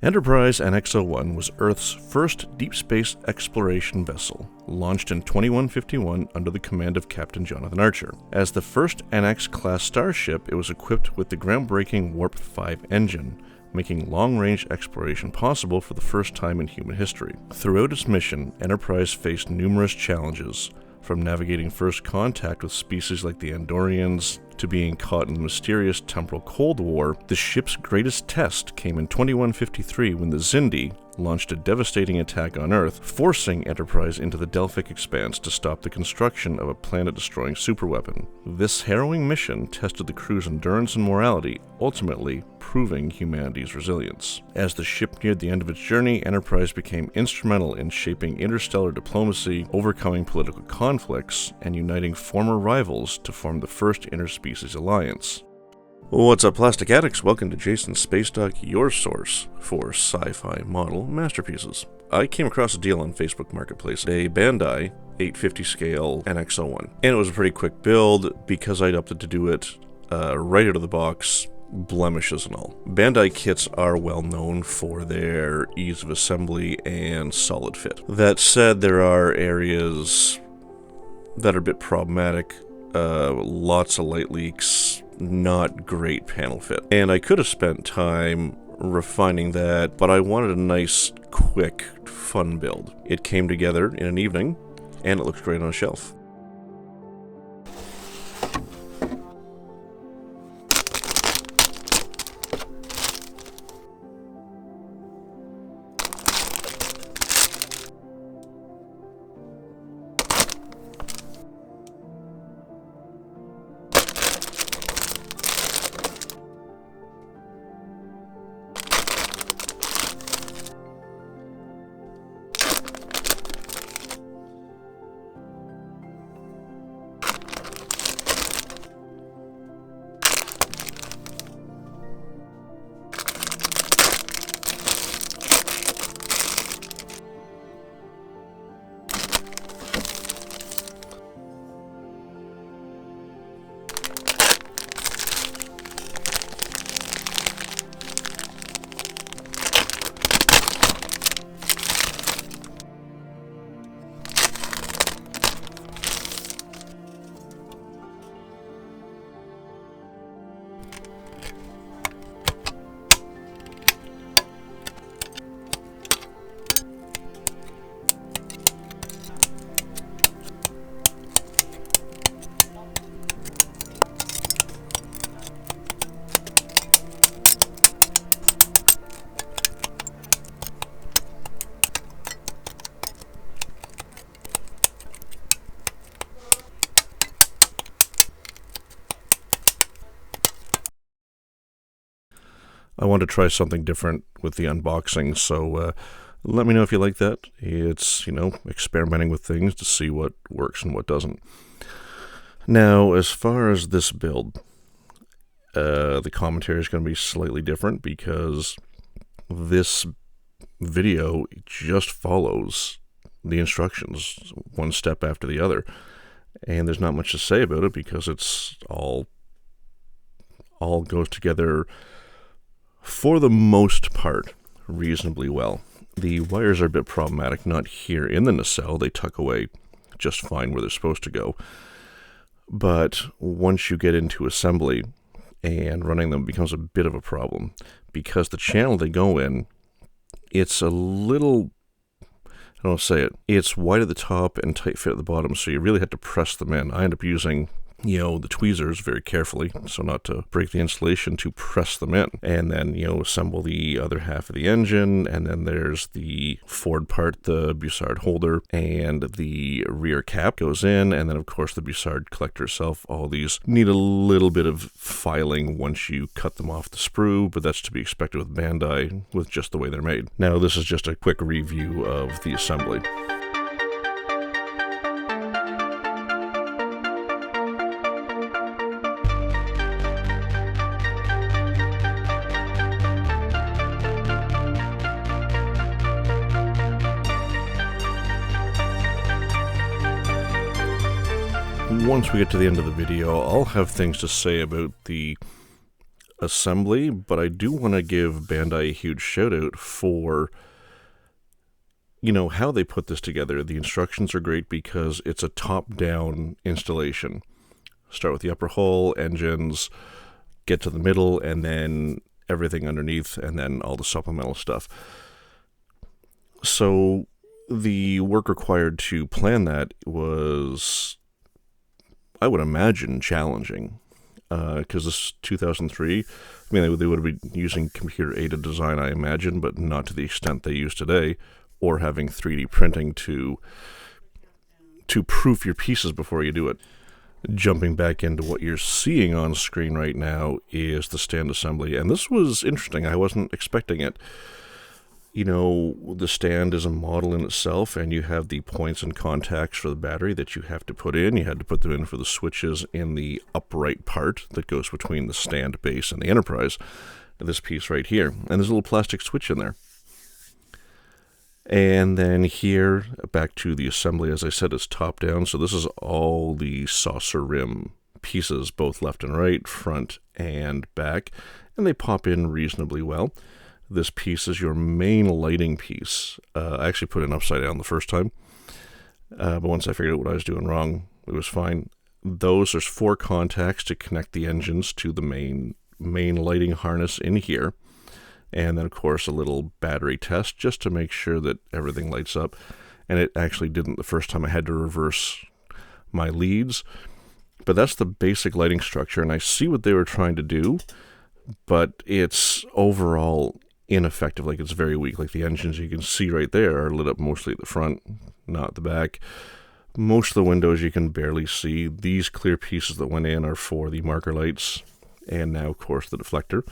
Enterprise NX-01 was Earth's first deep space exploration vessel, launched in 2151 under the command of Captain Jonathan Archer. As the first NX-class starship, it was equipped with the groundbreaking Warp 5 engine, making long-range exploration possible for the first time in human history. Throughout its mission, Enterprise faced numerous challenges, from navigating first contact with species like the Andorians to being caught in the mysterious temporal Cold War. The ship's greatest test came in 2153 when the Xindi launched a devastating attack on Earth, forcing Enterprise into the Delphic Expanse to stop the construction of a planet-destroying superweapon. This harrowing mission tested the crew's endurance and morality, ultimately proving humanity's resilience. As the ship neared the end of its journey, Enterprise became instrumental in shaping interstellar diplomacy, overcoming political conflicts, and uniting former rivals to form the first interspecies alliance. What's up, Plastic Addicts? Welcome to Jason's Space Dock, your source for sci-fi model masterpieces. I came across a deal on Facebook Marketplace, a Bandai 850 scale NX-01, and it was a pretty quick build because I'd opted to do it right out of the box, blemishes and all. Bandai kits are well known for their ease of assembly and solid fit. That said, there are areas that are a bit problematic, lots of light leaks, not great panel fit. And I could have spent time refining that, but I wanted a nice, quick, fun build. It came together in an evening, and it looks great on a shelf. I wanted to try something different with the unboxing, so let me know if you like that. It's, experimenting with things to see what works and what doesn't. Now, as far as this build, the commentary is going to be slightly different because this video just follows the instructions one step after the other. And there's not much to say about it because it's all goes together for the most part reasonably well. The wires are a bit problematic, not here in the nacelle. They tuck away just fine where they're supposed to go. But once you get into assembly and running them becomes a bit of a problem because the channel they go in, it's a little, it's wide at the top and tight fit at the bottom, so you really have to press them in. I end up using the tweezers very carefully, so not to break the insulation, to press them in. And then, assemble the other half of the engine, and then there's the forward part, the Bussard holder, and the rear cap goes in, and then, of course, the Bussard collector itself. All these need a little bit of filing once you cut them off the sprue, but that's to be expected with Bandai, with just the way they're made. Now, this is just a quick review of the assembly. Once we get to the end of the video, I'll have things to say about the assembly, but I do want to give Bandai a huge shout out for, you know, how they put this together. The instructions are great because it's a top-down installation. Start with the upper hull, engines, get to the middle, and then everything underneath, and then all the supplemental stuff. So the work required to plan that was, I would imagine, challenging. Because this 2003, I mean, they would have been using computer-aided design, I imagine, but not to the extent they use today, or having 3D printing to proof your pieces before you do it. Jumping back into what you're seeing on screen right now is the stand assembly, and this was interesting. I wasn't expecting it. You know, the stand is a model in itself, and you have the points and contacts for the battery that you have to put in. You had to put them in for the switches in the upright part that goes between the stand base and the Enterprise. This piece right here, and there's a little plastic switch in there. And then here, back to the assembly, as I said, it's top down. So this is all the saucer rim pieces, both left and right, front and back, and they pop in reasonably well. This piece is your main lighting piece. I actually put it upside down the first time, but once I figured out what I was doing wrong, it was fine. There's 4 contacts to connect the engines to the main lighting harness in here. And then, of course, a little battery test just to make sure that everything lights up. And it actually didn't the first time. I had to reverse my leads. But that's the basic lighting structure, and I see what they were trying to do, but it's overall ineffective. Like, it's very weak. Like, the engines you can see right there are lit up mostly at the front, not the back. Most of the windows you can barely see. These clear pieces that went in are for the marker lights, and now, of course, the deflector.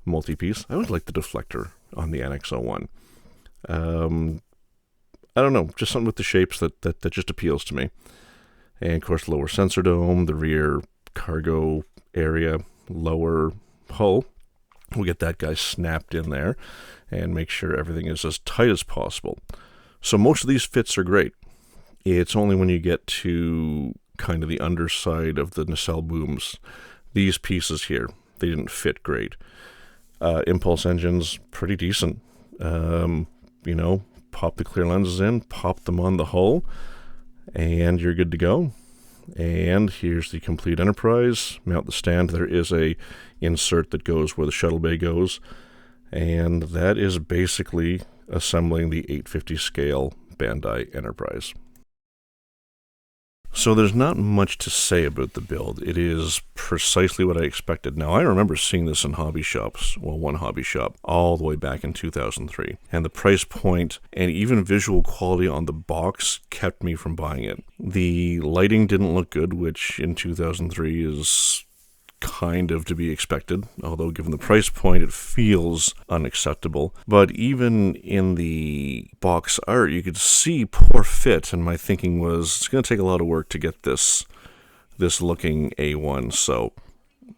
Multi-piece. I always like the deflector on the NX-01. I don't know, just something with the shapes that just appeals to me. And of course, lower sensor dome, the rear cargo area, lower hull. We'll get that guy snapped in there and make sure everything is as tight as possible. So most of these fits are great. It's only when you get to kind of the underside of the nacelle booms, these pieces here, they didn't fit great. Impulse engines, pretty decent. You know, pop the clear lenses in, pop them on the hull, and you're good to go. And here's the complete Enterprise. Mount the stand. There is a insert that goes where the shuttle bay goes, and that is basically assembling the 850 scale Bandai Enterprise. So there's not much to say about the build. It is precisely what I expected. Now, I remember seeing this in hobby shops, well, one hobby shop, all the way back in 2003. And the price point and even visual quality on the box kept me from buying it. The lighting didn't look good, which in 2003 is kind of to be expected, although given the price point, it feels unacceptable. But even in the box art, you could see poor fit, and my thinking was, it's going to take a lot of work to get this looking A1, so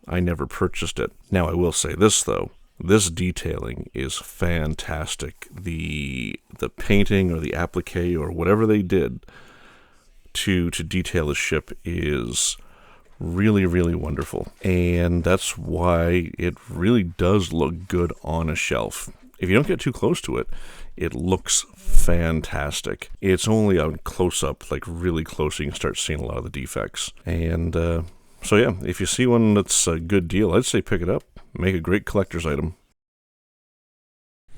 I never purchased it. Now, I will say this, though. This detailing is fantastic. The painting or the applique or whatever they did to detail the ship is really, really wonderful. And that's why it really does look good on a shelf. If you don't get too close to it, it looks fantastic. It's only on close-up, like really close, you can start seeing a lot of the defects. And so yeah, if you see one that's a good deal, I'd say pick it up. Make a great collector's item.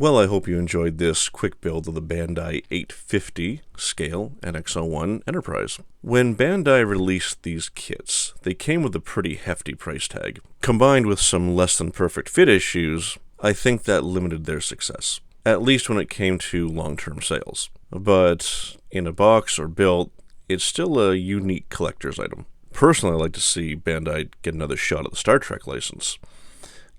Well, I hope you enjoyed this quick build of the Bandai 850 scale NX-01 Enterprise. When Bandai released these kits, they came with a pretty hefty price tag. Combined with some less than perfect fit issues, I think that limited their success, at least when it came to long-term sales. But in a box or built, it's still a unique collector's item. Personally, I'd like to see Bandai get another shot at the Star Trek license.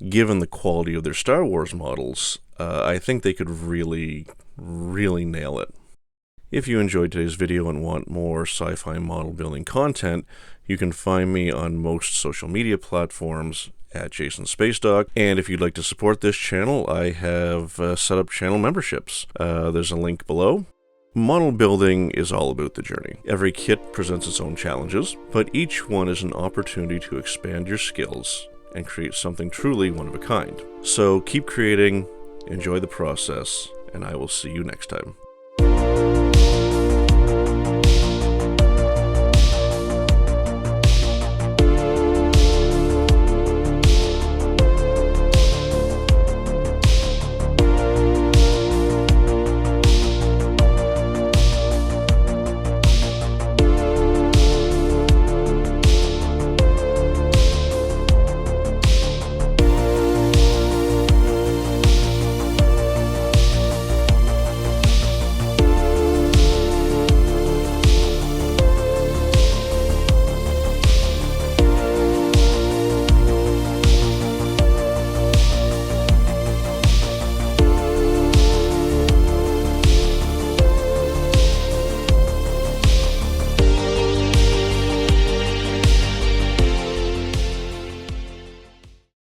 Given the quality of their Star Wars models, I think they could really, really nail it. If you enjoyed today's video and want more sci-fi model building content, you can find me on most social media platforms at Jason Spacedock. And if you'd like to support this channel, I have set up channel memberships. There's a link below. Model building is all about the journey. Every kit presents its own challenges, but each one is an opportunity to expand your skills and create something truly one of a kind. So keep creating, enjoy the process, and I will see you next time.